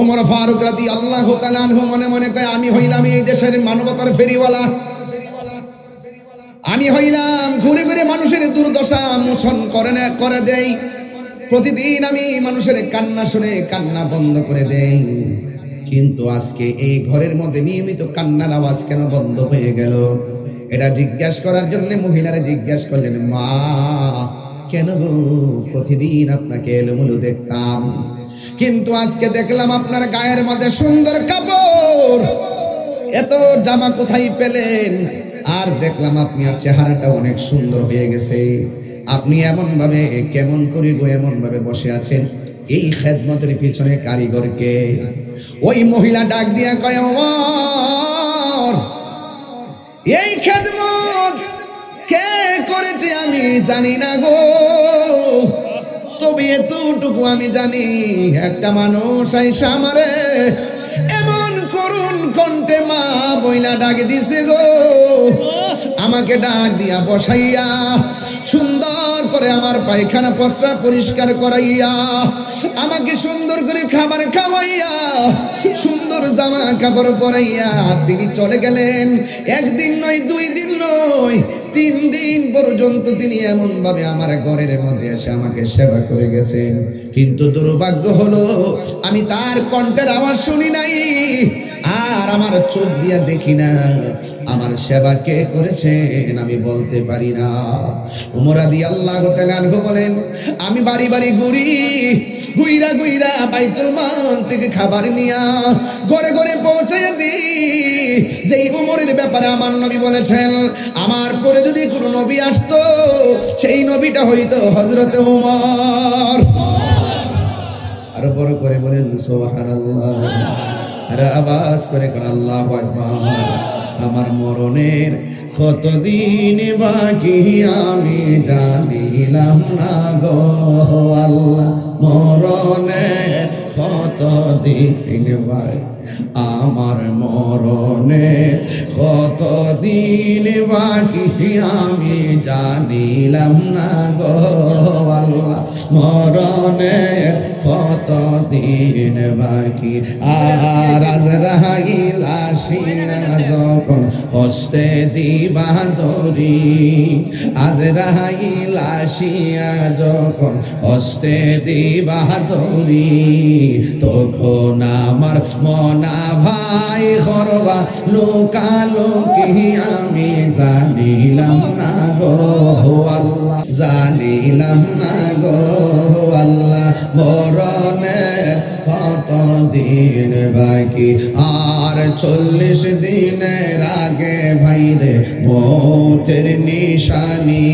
ওমর ফারুক রাদিয়াল্লাহু তাআলা আনহু মনে মনে কয় আমি হইলাম এই দেশের মানবতার ফেরিওয়ালা, আমি হইলাম ঘুরে ঘুরে মানুষের দুর্দশা মোচন করে দেই। প্রতিদিন আমি মানুষের কান্না শুনে কান্না বন্ধ করে দেই, কিন্তু আজকে এই ঘরের মধ্যে নিয়মিত কান্নার আওয়াজ কেন বন্ধ হয়ে গেল? এটা জিজ্ঞাসা করার জন্য মহিলারা জিজ্ঞাসা করলেন, মা কেন গো প্রতিদিন আপনাকে এলোমেলো দেখতাম, কিন্তু আজকে দেখলাম আপনার গায়ের মধ্যে সুন্দর কাপড়, এত জামা কোথায় পেলেন? আর দেখলাম আপনার চেহারাটা অনেক সুন্দর হয়ে গেছে, আপনি এমন ভাবে কেমন করে গো এমন ভাবে বসে আছেন? এই খেদমতের পিছনে কারিগরকে? ওই মহিলা ডাক দিয়া কয়, ওমর এই খেদমত কে করেছে আমি জানি না গো, তবে এতটুকু আমি জানি একটা মানুষ আইসা আমারে এমন করুণ কণ্ঠে মা বইলা ডাক দিছে গো, আমাকে ডাক দিয়া বসাইয়া সুন্দর করে আমার পায়খানা প্রস্রাব পরিষ্কার করাইয়া আমাকে সুন্দর করে খাবার খাওয়াইয়া সুন্দর জামা কাপড় পরাইয়া তিনি চলে গেলেন। একদিন নয়, 2 দিন নয়, 3 দিন পর্যন্ত তিনি এমন ভাবে আমার ঘরের মধ্যে এসে আমাকে সেবা করে গেছেন, কিন্তু দুর্ভাগ্য হলো আমি তার কণ্ঠের আওয়াজ শুনি নাই, আর আমার চোখ দিয়া দেখি না। আমার সেবা কে করেছেন আমি বলতে পারি না। ওমর রাদিয়াল্লাহু তাআলা আনহু বলেন, আমি বাড়ি বাড়ি ঘুইরা বাইতুল মাল থেকে খাবার নিয়া ঘরে ঘরে পৌঁছাইয়া দিই। যেই ওমরের ব্যাপারে আমার নবী বলেছেন, আমার পরে যদি কোনো নবী আসতো সেই নবীটা হইতো হযরত ওমর। আরো বড় করে বলেন সুবহানাল্লাহ, আর আওয়াজ করে কোন আল্লাহু আকবার। আমার মরণের কতদিন বাকি আমি জানিলাম না গো আল্লাহ, মরণের কতদিন বাকি, আমার মরণের কতদিন বাকি আমি জানিলাম না গো আল্লাহ, মরণের কতদিন বাকি। আর আজরাইল আসিয়া যখন হস্তে দিবা ধরি, আজরাইল আসিয়া যখন হস্তে দিবা ধরি, তখন আমার মনা ভাই হরবা লোকালোকি আমি জানিলাম না গো আল্লাহ, জানিলাম না গো আল্লাহ, মরণের কতদিন বাকি। আর 40 দিনের আগে ভাইরে মৌতের নিশানি,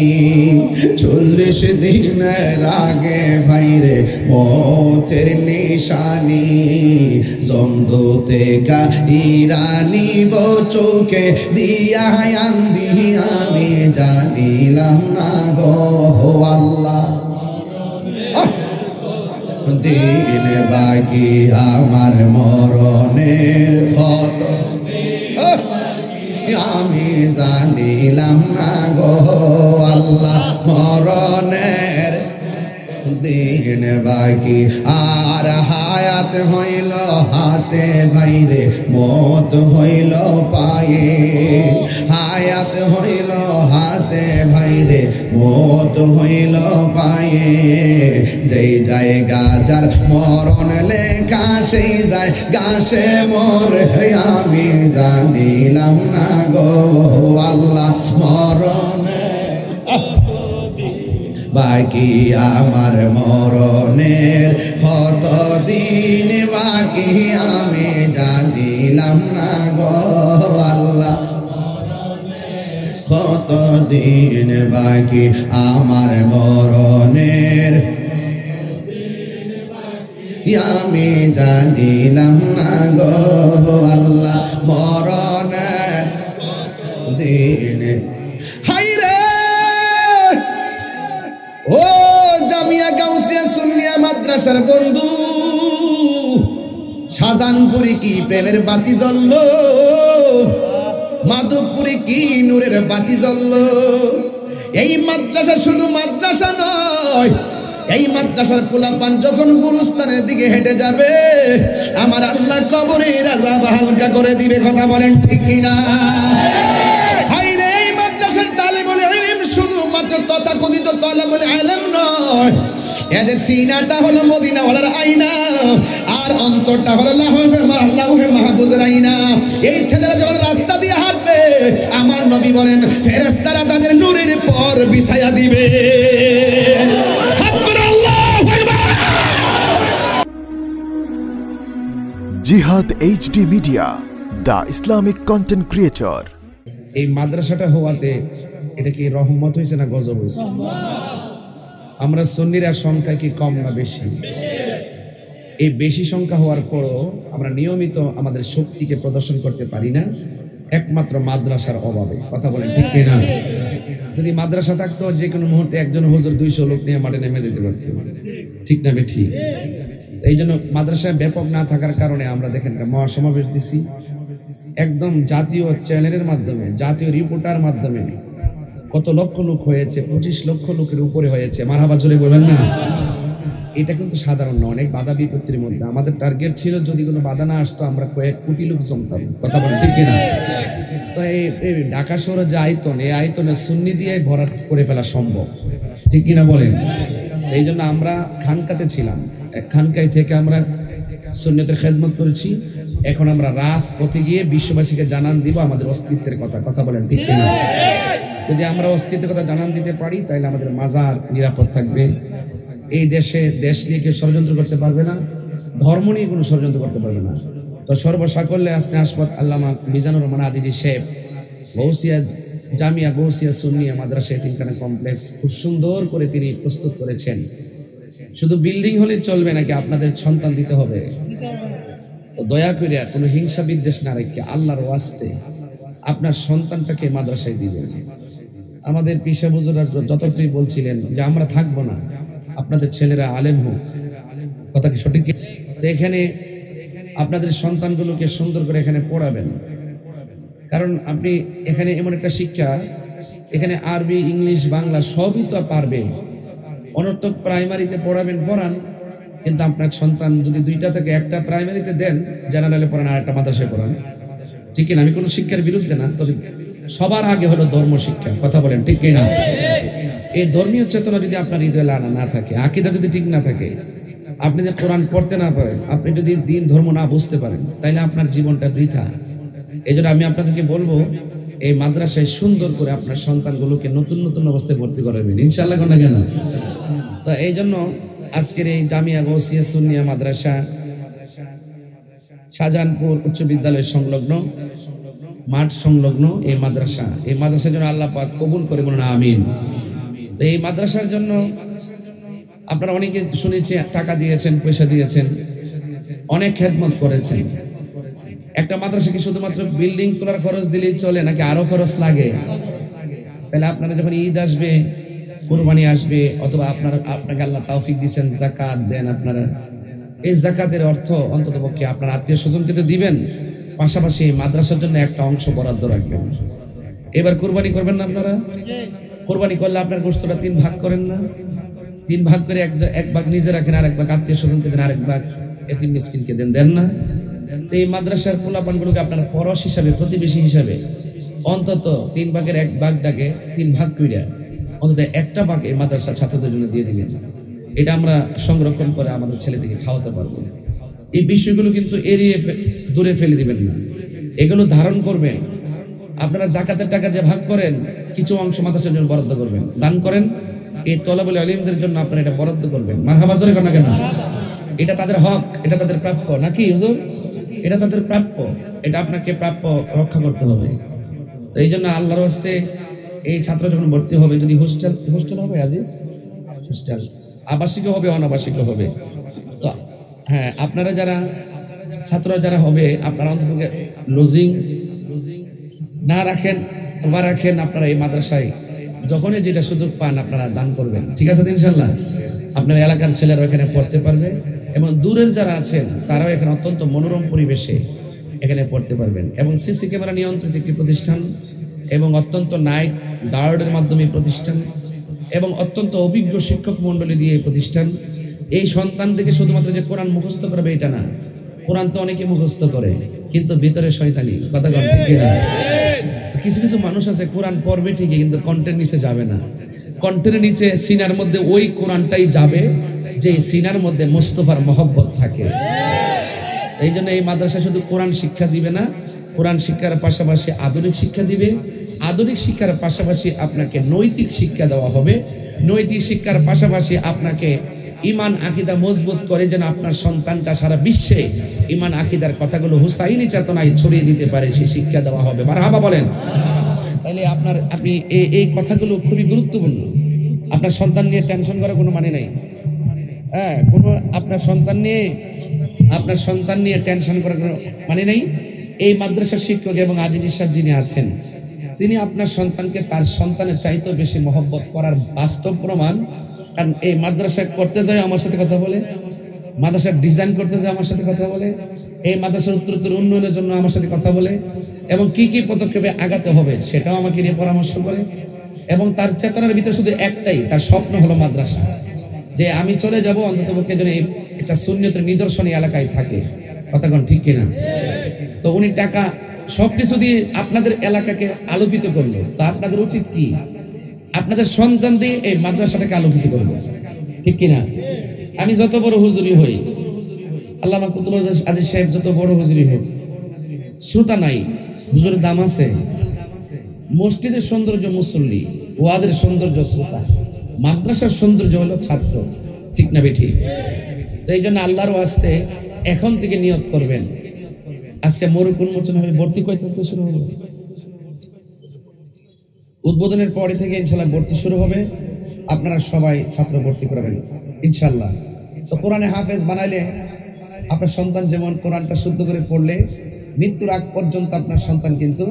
40 দিনের আগে ভাইরে মৌতের নিশানি, জমদূতে ইরানি চোখে দিয়া আন্দি আমি জানিলাম না গো আল্লাহ, দিন বাকি আমার মরণের কত আমি জানিলাম না গো আল্লাহ, মরণের দিন বাকি। আর হায়াত হইল হাতে ভাইরে মত হইল পায়ে, হায়াত হইল হাতে ভাইরে মত হইল পায়ে, যেই জায়গা যার মরণ লেখা সেই যায় গাছে মোর আমি জানিলাম না গো আল্লাহ, মরণে বাকি আমার মরণের কতদিন বাকি আমি জানিলাম না গো আল্লাহ, কতদিন বাকি আমার মরণের আমি জানিলাম না গো আল্লাহ, মরণের দিন। ও জামিয়া গাউসিয়া সুন্নিয়া মাদ্রাসার বন্ধু, শাহজাহানপুরে কি প্রেমের বাতি জ্বলল, মাধবপুরে কি নূরের বাতি জ্বলল। এই মাদ্রাসা শুধু মাদ্রাসা নয়, এই মাদ্রাসার পোলাপান যখন গুরুস্থানের দিকে হেঁটে যাবে, আমার আল্লাহ কবরের আযাব হালকা করে দিবে। কথা বলেন ঠিক কিনা? হায়রে, এই মাদ্রাসার তালিবুল ইলম শুধুমাত্র তথাকথিত তালিবুল ইলম নয়, এদের সিনাটা হলো মদিনাওয়ালার আয়না, আর অন্তরটা হলো লাউহে মাহফুজের আয়না। এই ছেলেরা যখন রাস্তা দিয়ে হাঁটবে, আমার নবী বলেন ফেরেশতারা তাদের নূরের পর বিছায়া দিবে। জিহাদ HD media, the Islamic content creator. এই মাদ্রাসাটা হওয়াতে এটা কি রহমত হয়েছে না গজব হয়েছে? আমরা সুন্নিরা সংখ্যা কি কম না বেশি? এই বেশি সংখ্যা হওয়ার পরও আমরা নিয়মিত আমাদের শক্তিকে প্রদর্শন করতে পারি না, একমাত্র মাদ্রাসার অভাবে। কথা বলেন ঠিক কিনা? যদি মাদ্রাসা থাকতো, যে কোনো মুহূর্তে একজন হুজুর 200 লোক নিয়ে মাঠে নেমে যেতে পারত। ঠিক না বেঠি? এই জন্য মাদ্রাসায় ব্যাপক না থাকার কারণে আমরা দেখেন মহাসমাবেশ দিছি, একদম জাতীয় চ্যানেলের মাধ্যমে, জাতীয় রিপোর্টার মাধ্যমে কত লক্ষ লোক হয়েছে, 25 লক্ষ লোকের উপরে হয়েছে। মারহাবা জোরে বলবেন না? এটা কিন্তু সাধারণ না, অনেক বাধা বিপত্তির মধ্যে। আমাদের টার্গেট ছিল যদি কোনো বাধা না আসতো আমরা কয়েক কোটি লোক জমতাম। কথা বলেন ঠিক কিনা? তো এই ঢাকা শহরে যে আয়তন, এই আয়তনে সুন্নি দিয়ে ভরাট করে ফেলা সম্ভব। ঠিক কিনা বলেন? এই জন্য আমরা খানকাতে ছিলাম, খানকায় থেকে আমরা সুন্নতের খেদমত করেছি। এখন আমরা রাজপথে গিয়ে বিশ্ববাসীকে জানান দিব আমাদের অস্তিত্বের কথা। কথা বলেন ঠিক কিনা? যদি আমরা অস্তিত্বের কথা জানান দিতে পারি, তাহলে আমাদের মাজার নিরাপদ থাকবে। এই দেশে দেশ নিয়ে কেউ ষড়যন্ত্র করতে পারবে না, ধর্ম নিয়ে কোনো ষড়যন্ত্র করতে পারবে না। তো সর্বসাকল্যে আসনে আসপদ আল্লামা মিজানুর রহমান আজিজি সাহেব গৌসিয়া জামিয়া গৌসিয়া সুন্নিয়া মাদ্রাসা এতিমখানা কমপ্লেক্স খুব সুন্দর করে তিনি প্রস্তুত করেছেন। শুধু বিল্ডিং হলে চলবে নাকি, আপনাদের সন্তান দিতে হবে। তো দয়া করে কোনো হিংসা বিদ্বেষ না রেখে আল্লাহর ওয়াস্তে আপনার সন্তানটাকে মাদ্রাসায় দিবেন। আমাদের পিসা বুজুর্গরা যতটুকুই বলছিলেন যে আমরা থাকবো না, আপনাদের ছেলেরা আলেম হোক। কথা কি সঠিক? তো এখানে আপনাদের সন্তানগুলোকে সুন্দর করে এখানে পড়াবেন, কারণ আপনি এখানে এমন একটা শিক্ষা, এখানে আরবি, ইংলিশ, বাংলা সবই তো পারবে। অনর্থক প্রাইমারিতে পড়ান, কিন্তু আপনার সন্তান যদি 2টা থেকে একটা প্রাইমারিতে দেন, জেনারেলে পড়ান, আর একটা মাদ্রাসায় পড়ান। ঠিক কিনা? আমি কোনো শিক্ষার বিরুদ্ধে না, তবে সবার আগে হলো ধর্ম শিক্ষা। কথা বলেন ঠিক কিনা? এই ধর্মীয় চেতনা যদি আপনার হৃদয়ে লানা না থাকে, আকীদা যদি ঠিক না থাকে, আপনি যে কোরআন পড়তে না পারেন, আপনি যদি দিন ধর্ম না বুঝতে পারেন, তাইলে আপনার জীবনটা বৃথা। এই জন্য আমি আপনাদেরকে বলবো, এই মাদ্রাসায় সুন্দর করে আপনার সন্তানগুলোকে নতুন নতুন অবস্থায় ভর্তি করাবেন ইনশাআল্লাহ। কোন কেন? তো এই জন্য আজকের এই জামিয়া গৌসিয়া সুন্নিয়া মাদ্রাসা শাহজাহানপুর উচ্চ বিদ্যালয় সংলগ্ন, মাঠ সংলগ্ন এই মাদ্রাসার জন্য আল্লাহ পাক কবুল করে বলুন আমিন। তো এই মাদ্রাসার জন্য আপনারা অনেকে শুনেছি টাকা দিয়েছেন, পয়সা দিয়েছেন, অনেক খেদমত করেছেন। একটা মাদ্রাসা কি শুধুমাত্র বিল্ডিং তোলার খরচ দিলেই চলে নাকি আরো খরচ লাগে? তাহলে আপনারা যখন ঈদ আসবে, কুরবানি আসবে, অথবা আপনাকে আল্লাহ তৌফিক দিয়েছেন যাকাত দেন, আপনারা এই যাকাতের অর্থ অন্ততপক্ষে আপনার আত্মীয় স্বজনকে তো দিবেন, পাশাপাশি মাদ্রাসার জন্য একটা অংশ বরাদ্দ রাখবেন। এবার কুরবানি করবেন না আপনারা? কুরবানি করলে আপনার গোশতটা 3 ভাগ করেন না? 3 ভাগ করে এক ভাগ নিজে রাখেন, আর এক ভাগ আত্মীয় স্বজনকে দেন, আরেক ভাগ এতিম মিসকিনকে দেন না? এই মাদ্রাসার পোলাপানগুলোকে আপনারা পরশ হিসাবে, প্রতিবেশী হিসাবে অন্তত 3 ভাগের 1 ভাগটাকে 3 ভাগ কইরা অন্তত একটা ভাগ এই মাদ্রাসার ছাত্রদের জন্য দিয়ে দিবেন। এটা আমরা সংরক্ষণ করে আমাদের ছেলেদেরকে খাওয়াতে পারবো। এই বিষয়গুলো কিন্তু এড়িয়ে দূরে ফেলে দিবেন না, এগুলো ধারণ করবেন। আপনারা যাকাতের টাকা যে ভাগ করেন, কিছু অংশ মাদ্রাসার জন্য বরাদ্দ করবেন, দান করেন। এই তলাবুল ইলমদের জন্য আপনারা এটা বরাদ্দ করবেন। মারহাবা জোরে কোন কেন? এটা তাদের হক, এটা তাদের প্রাপ্য নাকি হুজুর? এটা তাদের প্রাপ্য, এটা আপনাকে প্রাপ্য রক্ষা করতে হবে। তো এই জন্য আল্লাহর ওয়াস্তে এই ছাত্র যখন ভর্তি হবে, যদি হোস্টেল হবে, আজিজ হোস্টেল, আবাসিকও হবে, অনাবাসিকও হবে। তো হ্যাঁ, আপনারা যারা ছাত্র যারা হবে, আপনারা অন্তত লজিং না রাখেন বা রাখেন, আপনারা এই মাদ্রাসায় যখনই যেটা সুযোগ পান আপনারা দান করবেন। ঠিক আছে ইনশাআল্লাহ? আপনার এলাকার ছেলেরা এখানে পড়তে পারবে, এবং দূরের যারা আছেন তারাও এখানে অত্যন্ত মনোরম পরিবেশে এখানে পড়তে পারবেন। এবং সিসি ক্যামেরা নিয়ন্ত্রিত একটি প্রতিষ্ঠান, এবং অত্যন্ত নাইট গার্ডের মাধ্যমে প্রতিষ্ঠান, এবং অত্যন্ত অভিজ্ঞ শিক্ষক মণ্ডলী দিয়ে এই প্রতিষ্ঠান। এই সন্তান থেকে শুধুমাত্র যে কোরআন মুখস্থ করবে এটা না, কোরআন তো অনেকে মুখস্থ করে, কিন্তু ভিতরে শয়তানি, কথা বলেন ঠিক কিনা? কিছু কিছু মানুষ আছে কোরআন পড়বে ঠিকই, কিন্তু কণ্ঠের নিচে যাবে না। কণ্ঠের নিচে সিনার মধ্যে ওই কোরআনটাই যাবে যে সিনার মধ্যে মোস্তফার মহব্বত থাকে। এই জন্য এই মাদ্রাসা শুধু কোরআন শিক্ষা দিবে না, কোরআন শিক্ষার পাশাপাশি আধুনিক শিক্ষা দিবে। আধুনিক শিক্ষার পাশাপাশি আপনাকে নৈতিক শিক্ষা দেওয়া হবে। নৈতিক শিক্ষার পাশাপাশি আপনাকে ইমান আকিদা মজবুত করে যেন আপনার সন্তানটা সারা বিশ্বে ইমান আকিদার কথাগুলো হুসাইনি চেতনায় ছড়িয়ে দিতে পারে, সেই শিক্ষা দেওয়া হবে। মারহাবা বলেন। তাহলে আপনি এই কথাগুলো খুবই গুরুত্বপূর্ণ। আপনার সন্তান নিয়ে টেনশন করার কোনো মানে নাই। হ্যাঁ, কোনো আপনার সন্তান নিয়ে টেনশন করার কোনো মানে নেই। এই মাদ্রাসার শিক্ষক এবং আজিজি সাহেব যিনি আছেন, তিনি আপনার সন্তানকে তার সন্তানের চাইতেও বেশি মহব্বত করার বাস্তব প্রমাণ। কারণ এই মাদ্রাসায় করতে যায় আমার সাথে কথা বলে, মাদ্রাসার ডিজাইন করতে যায় আমার সাথে কথা বলে, এই মাদ্রাসার উত্তরোত্তর উন্নয়নের জন্য আমার সাথে কথা বলে, এবং কি কি পদক্ষেপে আগাতে হবে সেটাও আমাকে নিয়ে পরামর্শ করে। এবং তার চেতনার ভিতরে শুধু একটাই, তার স্বপ্ন হলো মাদ্রাসা, যে আমি চলে যাব অন্ততপক্ষে যেন একটা সুন্নিয়তের নিদর্শন এলাকায় থাকে। কথা কোন ঠিক কিনা? তো উনি টাকা সবকিছু দিয়ে আপনাদের এলাকাকে আলোকিত করলো, তো আপনাদের উচিত কি? আপনাদের সন্তান দিয়ে এই মাদ্রাসাটাকে আলোকিত করবো, ঠিক কিনা? আমি যত বড় হুজুরি হই, আল্লামা কুতুব আজিজ সাহেব যত বড় হুজুরি হোক, শ্রোতা নাই, হুজুরের দাম আছে। মসজিদের সৌন্দর্য মুসল্লি, ওয়াদের সৌন্দর্য শ্রোতা, মাদ্রাসার সৌন্দর্য হলো ছাত্র, ঠিক না বেঠি? তো এই জন্য আল্লাহর ওয়াস্তে এখন থেকে নিয়ত করবেন, আজকে মরুক উন্মোচন হবে, ভর্তি কয় তারিখ শুরু হবে? উদ্বোধনের পরে থেকে ইনশাল্লাহ ভর্তি শুরু হবে। আপনারা সবাই ছাত্র ভর্তি করবেন ইনশাল্লাহ। তো কোরআনে হাফেজ বানাইলে আপনার সন্তান যেমন কোরআনটা শুদ্ধ করে পড়লে মৃত্যুর আগ পর্যন্ত আপনার সন্তান কিন্তু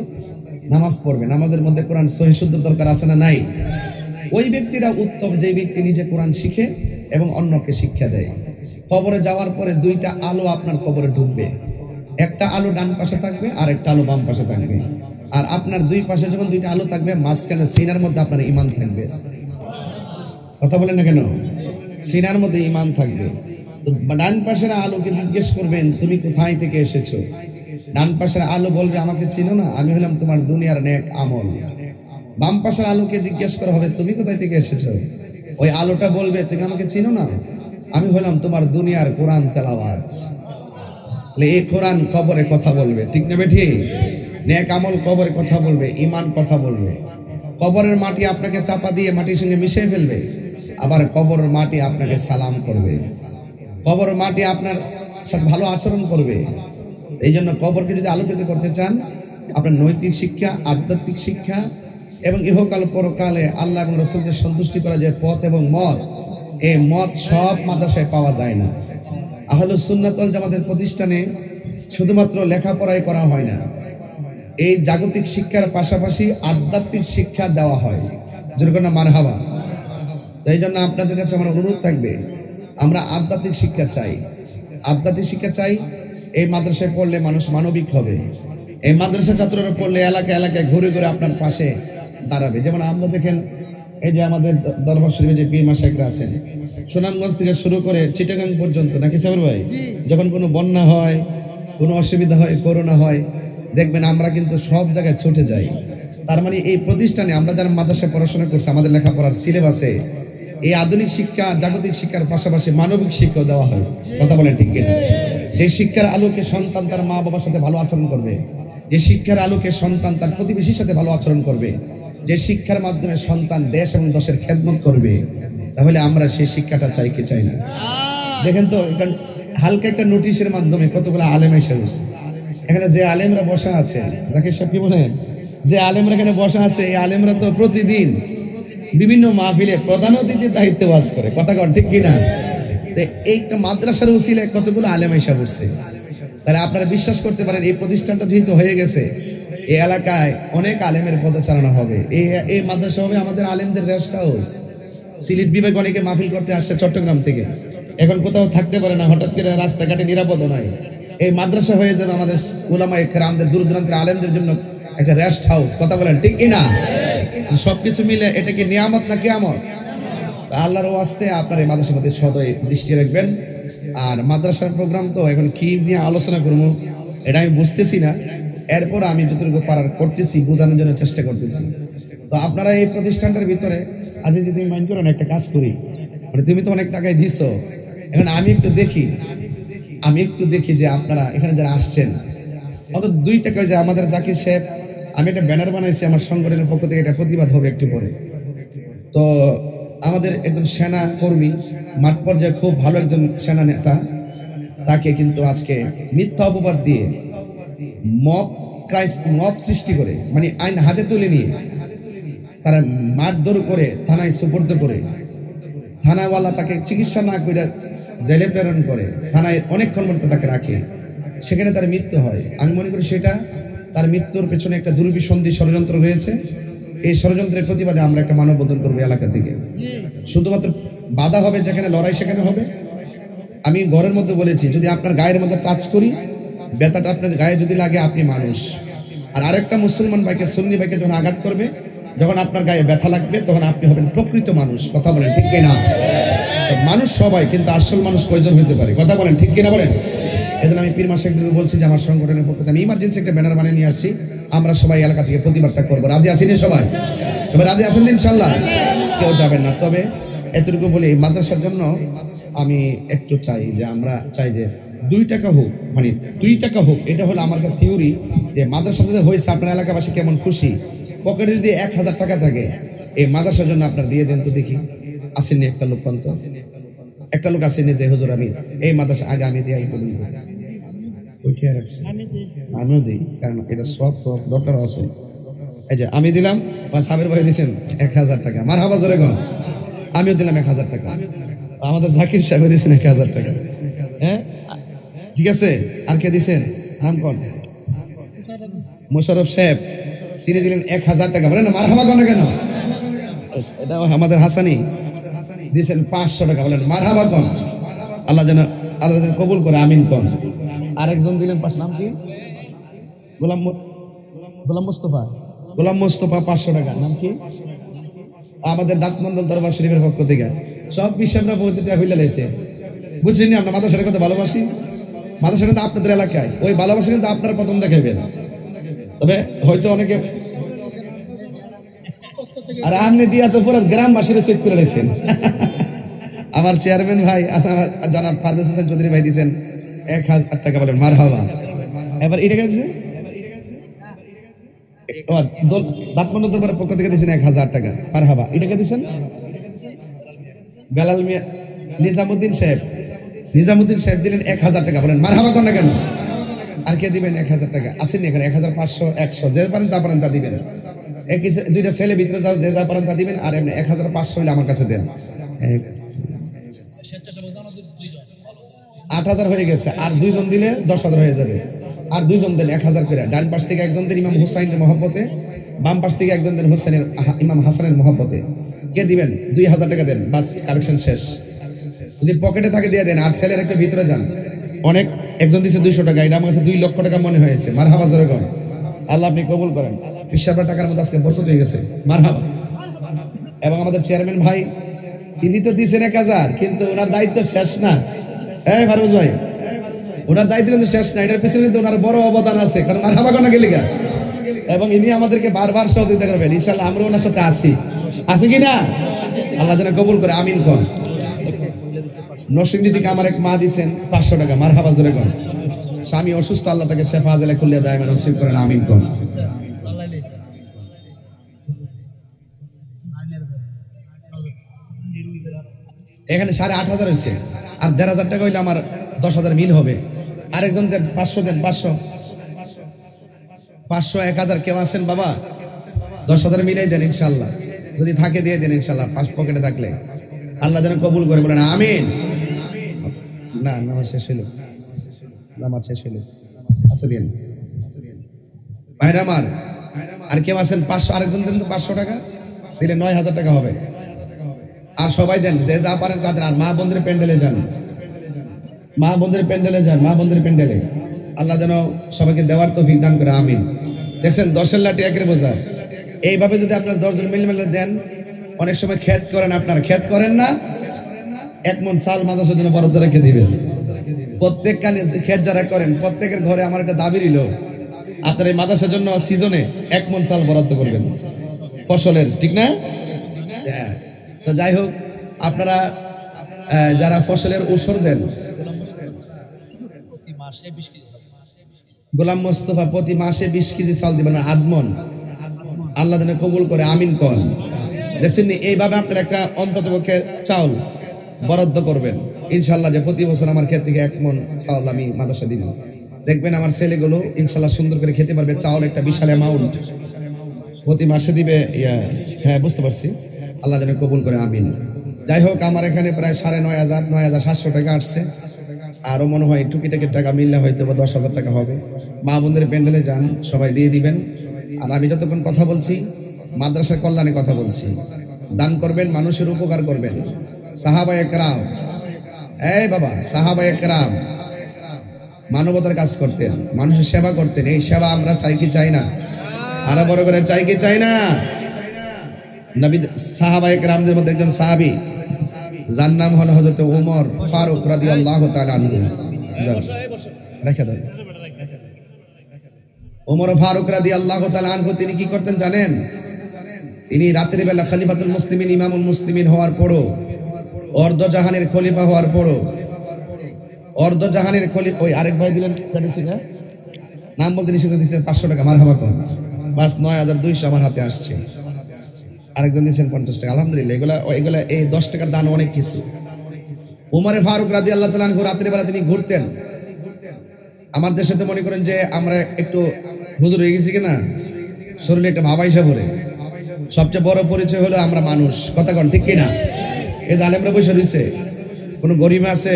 নামাজ পড়বে। নামাজের মধ্যে কোরআন সহি শুদ্ধ দরকার আছে না নাই? ওই ব্যক্তিরা উত্তম যে ব্যক্তি নিজে কোরআন শিখে এবং অন্যকে শিক্ষা দেয়। কবরে যাওয়ার পরে দুইটা আলো আপনার কবরে ঢুকবে, একটা আলো ডান পাশে থাকবে আর একটা আলো বাম পাশে থাকবে। আর আপনার দুই পাশে যখন দুইটা আলো থাকবে, মাঝখানে সিনার মধ্যে আপনার ঈমান থাকবে। কথা বলেন না কেন? সিনার মধ্যে ঈমান থাকবে। তো ডান পাশের আলোকে জিজ্ঞেস করবেন তুমি কোথায় থেকে এসেছো। ডান পাশের আলো বলবে আমাকে চিনো না, আমি হলাম তোমার দুনিয়ার নেক আমল। বাম পাশের আলোকে জিজ্ঞেস করা হবে তুমি কোথায় থেকে এসেছো। ওই আলোটা বলবে তুমি আমাকে চিনো না, আমি হলাম তোমার দুনিয়ার কোরআন তেলাওয়াত। এই কোরআন কবরে কথা বলবে, ঠিক না বেঠি? নেক আমল কবরে কথা বলবে, ঈমান কথা বলবে। কবরের মাটি আপনাকে চাপা দিয়ে মাটির সঙ্গে মিশিয়ে ফেলবে, আবার কবরের মাটি আপনাকে সালাম করবে। কবরের মাটি আপনার সাথে ভালো আচরণ করবে। এই জন্য কবরকে যদি আলোকিত করতে চান, আপনার নৈতিক শিক্ষা, আধ্যাত্মিক শিক্ষা এবং ইহকাল পরকালে আল্লাহ এবং রাসূলকে সন্তুষ্টি করা যে পথ এবং মত, এই মত সব মাদ্রাসায় পাওয়া যায় না। আহলুস সুন্নাত ওয়াল জামাতের প্রতিষ্ঠানে শুধুমাত্র লেখাপড়াই করা হয় না, এই জাগতিক শিক্ষার পাশাপাশি আধ্যাত্মিক শিক্ষা দেওয়া হয়। যেরকম না মারহাবা। এই জন্য আপনাদের কাছে আমার অনুরোধ থাকবে, আমরা আধ্যাত্মিক শিক্ষা চাই, আধ্যাত্মিক শিক্ষা চাই। এই মাদ্রাসায় পড়লে মানুষ মানবিক হবে। এই মাদ্রাসা ছাত্ররা পড়লে এলাকা এলাকায় ঘুরে ঘুরে আপনার পাশে দাঁড়াবে। যেমন আমরা দেখেন এই যে আমাদের দরবার শরীফে যে পীর মাশায়েখরা আছেন, সুনামগঞ্জ থেকে শুরু করে চিটাগাং পর্যন্ত, নাকি সাবর ভাই, যখন কোনো বন্যা হয়, কোনো অসুবিধা হয়, করোনা হয়, দেখবেন আমরা কিন্তু সব জায়গায় ছুটে যাই। তার মানে এই প্রতিষ্ঠানে আমরা যারা মাদ্রাসায় পড়াশোনা করছি, আমাদের লেখাপড়ার সিলেবাসে এই আধুনিক শিক্ষা, জাগতিক শিক্ষার পাশাপাশি মানবিক শিক্ষাও দেওয়া হয়। কথা বলেন ঠিক কিনা? যে শিক্ষার আলোকে সন্তান তার মা বাবার সাথে ভালো আচরণ করবে, যে শিক্ষার আলোকে সন্তান তার প্রতিবেশীর সাথে ভালো আচরণ করবে, যে শিক্ষার মাধ্যমে সন্তান দেশ এবং দেশের খেদমত করবে, তাহলে আমরা সেই শিক্ষাটা চাই কি চাই না? দেখেন তো, এটা হালকা একটা নোটিশের মাধ্যমে কতগুলো আলেম এসে বসে। এখানে যে আলেমরা বসা আছে, জাকির সাহেব কি বলেন, যে আলেমরা এখানে বসা আছে, এই আলেমরা তো প্রতিদিন বিভিন্ন মাহফিলে প্রধান অতিথির দায়িত্ব বাস করে। কথা কন ঠিক কিনা? এইটা মাদ্রাসার উসিলায় কতগুলো আলেম এসে বসছে। তাহলে আপনারা বিশ্বাস করতে পারেন, এই প্রতিষ্ঠানটা যেহেতু হয়ে গেছে, এই এলাকায় অনেক আলেমের পদচারণা হবে। এই মাদ্রাসা হবে আমাদের আলেমদের রেস্ট হাউস। সিলেট বিভাগ অনেকে মাহফিল করতে আসছে চট্টগ্রাম থেকে, এখন কোথাও থাকতে পারে না, হঠাৎ করে রাস্তাঘাটে নিরাপদ নয়। এই মাদ্রাসা হয়ে যাবে আমাদের উলামায়ে কেরামদের, দূর দূরান্তের আলেমদের জন্য একটা রেস্ট হাউস। কথা বলেন ঠিক কিনা? সবকিছু মিলে এটা কি নিয়ামত না কিয়ামত? তো আল্লাহর ওয়াস্তে আপনার এই মাদ্রাসার মধ্যে সদয় দৃষ্টি রাখবেন। আর মাদ্রাসার প্রোগ্রাম তো এখন কি নিয়ে আলোচনা করবো এটা আমি বুঝতেছি না, এরপর আমি যতটুকু পারার করতেছি, বোঝানোর জন্য চেষ্টা করতেছি। তো আপনারা এই প্রতিষ্ঠানটার ভিতরে আজ যে তুমি মাইন্ড করো না, একটা কাজ করি, মানে তুমি তো অনেক টাকায় দিছো, এখন আমি একটু দেখি যে আপনারা এখানে যারা আসছেন অন্তত 2 টাকা, যে আমাদের জাকির সাহেব, আমি একটা ব্যানার বানাইছি আমার সংগঠনের পক্ষ থেকে, এটা প্রতিবাদ হবে একটু পরে। তো আমাদের একজন সেনা কর্মী, মাঠ পর্যায়ে খুব ভালো একজন সেনা নেতা, তাকে কিন্তু আজকে মিথ্যা অপবাদ দিয়ে মব সৃষ্টি করে, মানে আইন হাতে তুলে নিয়ে তারা মারধর করে থানায় সুপর্দ করে, থানাওয়ালা তাকে চিকিৎসা না করে জেলে প্রেরণ করে, থানায় অনেকক্ষণ পর্যন্ত তাকে রাখে, সেখানে তার মৃত্যু হয়। আমি মনে করি সেটা তার মৃত্যুর পেছনে একটা দুর্বিসন্ধি ষড়যন্ত্র রয়েছে। এই ষড়যন্ত্রের প্রতিবাদে আমরা একটা মানববন্ধন করবো এলাকা থেকে। শুধুমাত্র বাধা হবে যেখানে লড়াই, সেখানে হবে। আমি ঘরের মধ্যে বলেছি, যদি আপনার গায়ের মধ্যে টাচ করি, ব্যথাটা আপনার গায়ে যদি লাগে, আপনি মানুষ। আর আরেকটা মুসলমান ভাইকে, সুন্নি ভাইকে যখন আঘাত করবে, যখন আপনার গায়ে ব্যথা লাগবে, তখন আপনি হবেন প্রকৃত মানুষ। কথা বলেন ঠিক কিনা? মানুষ সবাই, কিন্তু আসল মানুষ কয়জন হইতে পারে? কথা বলেন ঠিক কিনা বলেন। এজন্য আমি পীর মাশায়েখদেরকে বলছি যে আমার সংগঠনের পক্ষ থেকে আমি ইমার্জেন্সি একটা ব্যানার বানিয়ে নিয়ে আসছি, আমরা সবাই এলাকা থেকে প্রতিবাদটা করবো। রাজি আছেন সবাই? সবাই রাজি আছেন ইনশাল্লাহ? কেউ যাবেন না। তবে এতটুকু বলি, মাদ্রাসার জন্য আমি একটু চাই যে, আমরা চাই যে 2 টাকা হোক, মানে 2 টাকা হোক, এটা হলো আমার একটা থিওরি। যে মাদ্রাসাতে হয়েছে, আপনার এলাকাবাসী কেমন খুশি, পকেটে যদি 1000 টাকা থাকে, এই মাদ্রাসার জন্য আপনার দিয়ে দেন তো দেখি। আসেননি একটা লোক, একটা লোক আসেনি যে হুজুর আমি এই মাদ্রাসা আগে আমি দিয়ে রাখছি, আমিও দিই, কারণ এটা সব তো দরকার আছে। এই যে আমি দিলাম, বা সাবের ভাই দিয়েছেন 1000 টাকা, মারহাবা জোরে গো। আমিও দিলাম 1000 টাকা, আমাদের জাকির সাহেব দিয়েছেন 1000 টাকা। হ্যাঁ ঠিক আছে, আর কে দিয়েছেন? নাম কোন? মোশাররফ সাহেব, তিনি দিলেন 1000 টাকা। বলেন না মারহাবা কোন? কেন এটা আমাদের হাসানি দিয়েছেন 500 টাকা। বলেন মারহাবা কোন? আল্লাহ যেন কবুল করে, আমিন কোন। আরেকজন দিলেন, পাঁচ, নাম কি? গোলাম মোস্তফা 500 টাকা। নাম কি? আমাদের দাঁতমন্ডল দরবার শরীফের পক্ষ থেকে সব বিশ্বাসরা পবিত্রটা হইলে লেছে। বুঝছেন আমরা মাদ্রাসার কত ভালোবাসি, মাদ্রাসা কিন্তু আপনাদের এলাকায়, ওই ভালোবাসা কিন্তু আপনারা প্রথম দেখাবেন। তবে হয়তো অনেকে, আর আপনি দিয়া তো পুরো গ্রামবাসীরা চেক করে লেছেন। আমার চেয়ারম্যান ভাই জনাব পারভেজ হোসেন চৌধুরী ভাই দিয়েছেন 1000 টাকা। বলেন মারহাবা। এবার এটা গেছে দাঁতমন্ডল দরবারের পক্ষ থেকে দিয়েছেন 1000 টাকা। মারহাবা। এটাকে দিয়েছেন বেলাল মিয়া নিজামুদ্দিন সাহেব দিলেন 1000 টাকা। বলেন মারহাবা কোন? কেন? আর কে দিবেন 1000 টাকা? আসেননি এখানে? 1500, 100, যে পারেন যা পারেন তা দিবেন। দুইটা ছেলে ভিতরে যাও, যে যা পারেন তা দিবেন। আর এমনি 1500 হইলে আমার কাছে দেন। 8000 হয়ে গেছে, আর 2 জন দিলে 10000 হয়ে যাবে। আর 2 জন দেন 1000 করে। ডান পাশ থেকে একজন দেন ইমাম হুসাইনের মহব্বতে, বাম পাশ থেকে একজন দেন ইমাম হাসানের মহব্বতে। কে দিবেন? 2000 টাকা দেন, বাস কালেকশন শেষ। যদি পকেটে থাকে দিয়ে দেন। আর ছেলের একটা ভিতরে যান, অনেক একজন দিচ্ছে 200 টাকা, এটা আমার কাছে 2 লক্ষ টাকা মনে হয়েছে। মারহাবা জোরে কোন। আল্লাহ আপনি কবুল করেন। পিসাবার টাকার মধ্যে আজকে বরকত হয়ে গেছে। মারহাবা। এবং আমাদের চেয়ারম্যান ভাই, তিনি তো দিচ্ছেন 1000, কিন্তু ওনার দায়িত্ব শেষ না। এই ফারুজ ভাই, ওনার দায়িত্ব কিন্তু শেষ না, এটার পিছনে কিন্তু ওনার বড় অবদান আছে। কারণ মারহাবা কোন গেলে, এবং ইনি আমাদেরকে বারবার সহযোগিতা করবেন। ইনশাআল্লাহ আমরা ওনার সাথে আছি কি না? আল্লাহ যেন কবুল করে, আমিন কোন। নরসিংদী থেকে আমার এক মা দিয়েছেন 500 টাকা। মারহাবা জোরে কোন। স্বামী অসুস্থ, আল্লাহ তাকে শেফা আজলে খুলিয়া দায় নসিব করেন, আমিন কোন। এখানে 8500 হয়েছে, আর 1500 টাকা হইলে আমার 10,000 মিল হবে। আরেকজন দেন 500 দেন, 500, 1000 কেউ আছেন বাবা? 10,000 মিলাই দেন ইনশাল্লাহ, যদি থাকে দিয়ে দেন ইনশাল্লাহ, পকেটে থাকলে। আল্লাহ যেন কবুল করে, বলেন আমিন। না নামাজ শেষ হইল, আচ্ছা দিন ভাইরা আমার। আর কেউ আছেন 500, আরেকজন দেন তো 500 টাকা দিলে 9000 টাকা হবে। আর সবাই দেন, যে যা পারেন তাদের। আর মা বোনদের প্যান্ডেলে যান, মা বোনদের প্যান্ডেলে। আল্লাহ যেন সবাইকে দেওয়ার তৌফিক দান করে, আমিন। দেখছেন 10 লাঠি একের বোঝা। এইভাবে যদি আপনার 10 জন মিলে দেন, অনেক সময় ক্ষেত করেন, আপনারা ক্ষেত করেন না? 1 মণ চাল মাদ্রাসার জন্য বরাদ্দ রেখে দিবেন। প্রত্যেক কানে ক্ষেত যারা করেন প্রত্যেকের ঘরে আমার একটা দাবি রইল, আপনার এই মাদ্রাসার জন্য সিজনে 1 মণ চাল বরাদ্দ করবেন ফসলের, ঠিক না? হ্যাঁ। তো যাই হোক, আপনারা যারা ফসলের ওষুধ দেন, গোলাম মোস্তফা প্রতি মাসে 20 কেজি চাল দিবেন, আদমন আল্লাহ যেন কবুল করে, আমিন কন। দেখছেন এইভাবে আপনার একটা অন্ততপক্ষে চাউল বরাদ্দ করবেন ইনশাল্লাহ, যে প্রতি বছর আমার ক্ষেত থেকে 1 মণ চাউল আমি মাদ্রাসা দিব। দেখবেন আমার ছেলেগুলো ইনশাল্লাহ সুন্দর করে খেতে পারবে। চাউল একটা বিশাল অ্যামাউন্ট প্রতি মাসে দিবে। হ্যাঁ, বুঝতে পারছি, আল্লাহ যেন কবুল করে, আমিন। যাই হোক, আমার এখানে প্রায় 9,500 9,700 টাকা আসছে। আরো মনে হয় টুকিটাকি টাকা মিললে হয়তো 10,000 টাকা হবে। মা বোনদের প্যান্ডেলে যান, সবাই দিয়ে দিবেন। আর আমি যতক্ষণ কথা বলছি মাদ্রাসার কল্যাণে কথা বলছি। দান করবেন, মানুষের উপকার করবেন। সাহাবায়ে কেরাম, এই বাবা, সাহাবায়ে কেরাম মানবতার কাজ করতেন, মানুষের সেবা করতেন। এই সেবা আমরা চাই কি চাই না? আরো বড় করে চাই কি চাই না? নবী সাহাবায়ে কেরামদের মধ্যে একজন সাহাবী, যার নাম হলো হযরত ওমর ফারুক রাদিয়াল্লাহু তাআলা আনহু। যাও রেখে দাও। ওমর ফারুক রাদিয়াল্লাহু তাআলা আনহু তিনি কি করতেন জানেন? তিনি রাতের বেলা খলিফাতুল মুসলিমিন, ইমামুল মুসলিমিন হওয়ার পরও, অর্ধজাহানের খলিফা হওয়ার পরও, অর্ধজাহানের খলিফা, ওই আরেক ভাই দিলেন নাম বলতে নিষেধ দিয়েছেন 500 টাকা, মারহাবা কর। বাস 9,200 আমার হাতে আসছে। আরেকজন দিয়েছেন 50 টাকা, আলহামদুলিল্লাহ। এগুলা এই 10 টাকার দান অনেক কিছু। উমরে ফারুক রাদিয়াল্লাহু তাআলা আনহু রাতের বেলা তিনি ঘুরতেন। আমার দেশে তো মনে করেন যে আমরা একটু হুজুর হয়ে গেছি কিনা, শরীরে একটা ভাবাইসা পড়ে। সবচেয়ে বড় পরিচয় হলো আমরা মানুষ, কথা কন ঠিক কিনা? এই যে আলেমরা বসে রয়েছে, কোনো গরিমা আছে,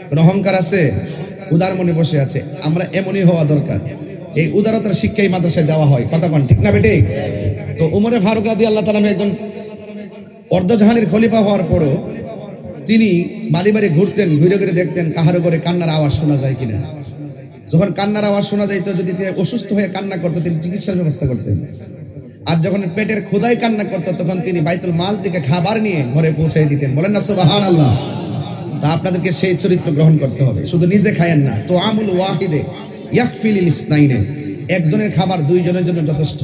কোনো অহংকার আছে, উদার মনে বসে আছে। আমরা এমনই হওয়া দরকার। এই উদারতার শিক্ষাই মাদ্রাসায় দেওয়া হয়, কথা কন ঠিক না বেটে? তো উমরে ফারুক রাদিয়াল্লাহু তাআলা একজন অর্ধজাহানের খলিফা হওয়ার পরও তিনি বাড়ি বাড়ি ঘুরতেন, ঘুরে ঘুরে দেখতেন কাহারো করে কান্নার আওয়াজ শোনা যায় কিনা। যখন কান্নার আওয়াজ শোনা যাইতো, যদি তিনি অসুস্থ হয়ে কান্না করতো, তিনি চিকিৎসার ব্যবস্থা করতেন। আর যখন পেটের ক্ষুধায় কান্না করতো, তখন তিনি বাইতুল মাল থেকে খাবার নিয়ে ঘরে পৌঁছে দিতেন। বলেন না সুবহানাল্লাহ? তা আপনাদেরকে সেই চরিত্র গ্রহণ করতে হবে। শুধু নিজে খায়েন না, তো আমুল ওয়াহিদে ইয়াকফিলিল ইসনাইনে, একজনের খাবার 2 জনের জন্য যথেষ্ট।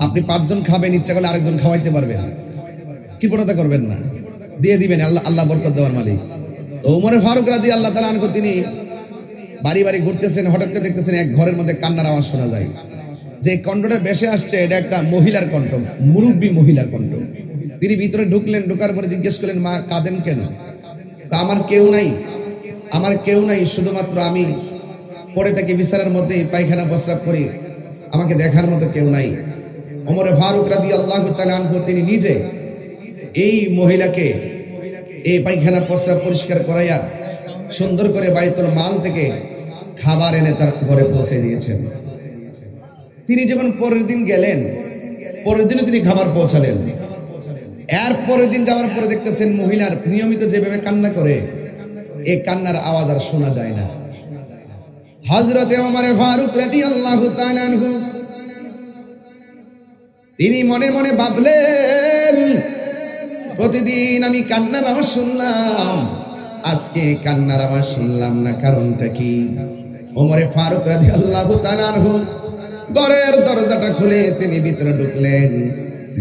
আপনি 5 জন খাবেন, ইচ্ছা করলে আরেকজন খাওয়াইতে পারবেন, কৃপণতা করবেন না, দিয়ে দিবেন। আল্লাহ বরকত দেওয়ার মালিক। তো উমর ফারুক রাদিয়াল্লাহু তাআলা আনহু তিনি বাড়ি বাড়ি ঘুরতেছেন, হঠাৎ করে দেখতেছেন এক ঘরের মধ্যে কান্নার আওয়াজ শোনা যায়। যে কণ্ঠটা বেশি আসছে, এটা একটা মহিলার কণ্ঠ, মুরব্বী মহিলার কণ্ঠ। তিনি ভিতরে ঢুকলেন, ঢোকার পরে জিজ্ঞেস করলেন, মা কাঁদেন কেন? তা আমার কেউ নাই, আমার কেউ নাই, শুধুমাত্র আমি পড়ে থাকি বিছানার মধ্যে, পায়খানা প্রস্রাব করি, আমাকে দেখার মতো কেউ নাই। ওমরে ফারুক রাদিয়াল্লাহু তাআলা আনহু তিনি নিজে এই মহিলাকে এই পায়খানা প্রস্রাব পরিষ্কার করাইয়া সুন্দর করে বাইতুল মাল থেকে খাবার এনে তার ঘরে পৌঁছে দিয়েছেন। তিনি যখন পরের দিন গেলেন, পরের দিনও তিনি খাবার পৌঁছালেন। এর পরের দিন যাওয়ার পরে দেখতেছেন মহিলার নিয়মিত যেভাবে কান্না করে, এই কান্নার আওয়াজ আর শোনা যায় না। হযরতে ওমর ফারুক রাদিয়াল্লাহু তাআলা আনহু তিনি মনে মনে ভাবলেন, প্রতিদিন আমি কান্নার আওয়াজ শুনলাম, আজকে কান্নার আওয়াজ শুনলাম না, কারণটা কি? ওমর ফারুক রাদিয়াল্লাহু তাআলা আনহু ঘরের দরজাটা খুলে তিনি ভিতরে ঢুকলেন।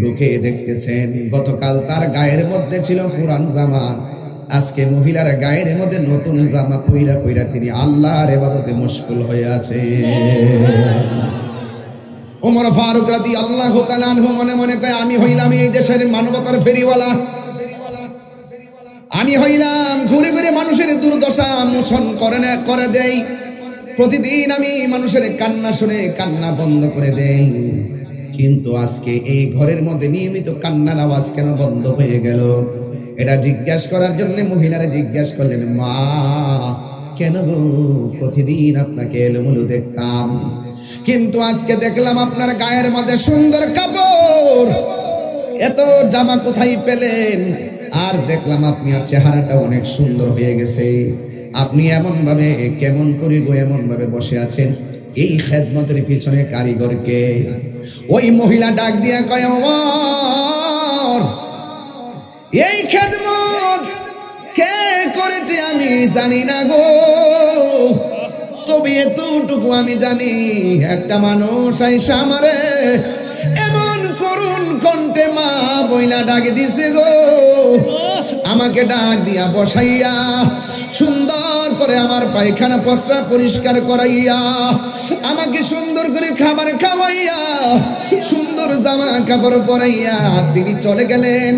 ঢুকে দেখতেছেন গতকাল তার গায়ের মধ্যে ছিল পুরান জামা, আজকে মহিলার গায়ের মধ্যে নতুন জামা পইরা পইরা তিনি আল্লাহর ইবাদতে মশগুল হয়ে আছে। ওমর ফারুক রাদিয়াল্লাহু তাআলা আনহু মনে মনে কয়, আমি হইলাম এই দেশের মানবতার ফেরিওয়ালা, আমি হইলাম ঘুরে ঘুরে মানুষের দুর্দশা মোচন করে দেই। প্রতিদিন আমি মানুষের কান্না শুনে কান্না বন্ধ করে দেই, কিন্তু আজকে এই ঘরের মধ্যে নিয়মিত কান্নার আওয়াজ কেন বন্ধ হয়ে গেল? এটা জিজ্ঞাসা করার জন্য মহিলারা জিজ্ঞাসা করলেন, মা কেন গো, প্রতিদিন আপনাকে এলোমেলো দেখতাম, কিন্তু আজকে দেখলাম আপনার গায়ের মধ্যে সুন্দর কাপড়, এত জামা কোথায় পেলেন? আর দেখলাম আপনার চেহারাটা অনেক সুন্দর হয়ে গেছে, আপনি এমন ভাবে কেমন করে গো এমন ভাবে বসে আছেন? এই খেদমতের পিছনে কারিগরকে? ওই মহিলা ডাক দিয়া কয়, ওমর এই খেদমত কে করেছে আমি জানি না গো, তবে এতটুকু আমি জানি একটা মানুষ আইসা আমারে এমন করুণ কণ্ঠে মা বইলা ডাক দিছে গো। আমাকে ডাক দিয়া বসাইয়া সুন্দর করে আমার পায়খানা প্রস্রাব পরিষ্কার করাইয়া আমাকে সুন্দর করে খাবার খাওয়াইয়া সুন্দর জামা কাপড় পরাইয়া তিনি চলে গেলেন।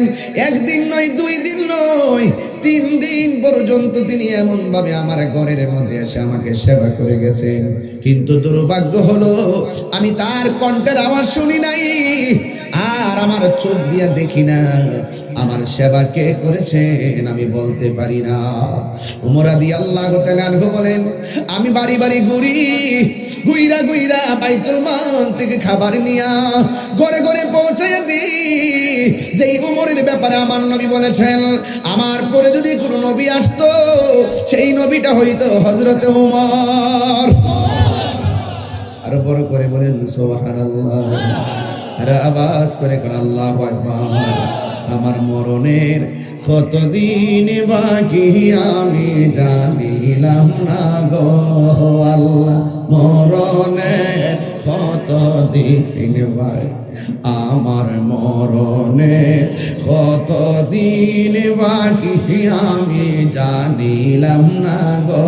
একদিন নয়, 2 দিন নয়, 3 দিন পর্যন্ত তিনি এমন ভাবে আমার ঘরের মধ্যে এসে আমাকে সেবা করে গেছেন। কিন্তু দুর্ভাগ্য হলো আমি তার কণ্ঠের আওয়াজ শুনি নাই, আর আমার চোখ দিয়ে দেখি না। আমার সেবা কে করেছেন আমি বলতে পারি না। ওমর রাদিয়াল্লাহু তাআলা আনহু বলেন, আমি বাড়ি বাড়ি ঘুইরা বাইতুল মাল থেকে খাবার নিয়া ঘরে ঘরে পৌঁছাইয়া দিই। যেই উমরের ব্যাপারে আমার নবী বলেছেন, আমার পরে যদি কোনো নবী আসতো সেই নবীটা হইতো হযরতে উমর। আরো বড় করে বলেন সুবহানাল্লাহ, আর আওয়াজ করে কোন আল্লাহু আকবার। আমার মরণের কতদিন বাকি আমি জানিলাম না গো আল্লাহ, মরণের কতদিন বাকি, আমার মরণের কতদিন বাকি আমি জানিলাম না গো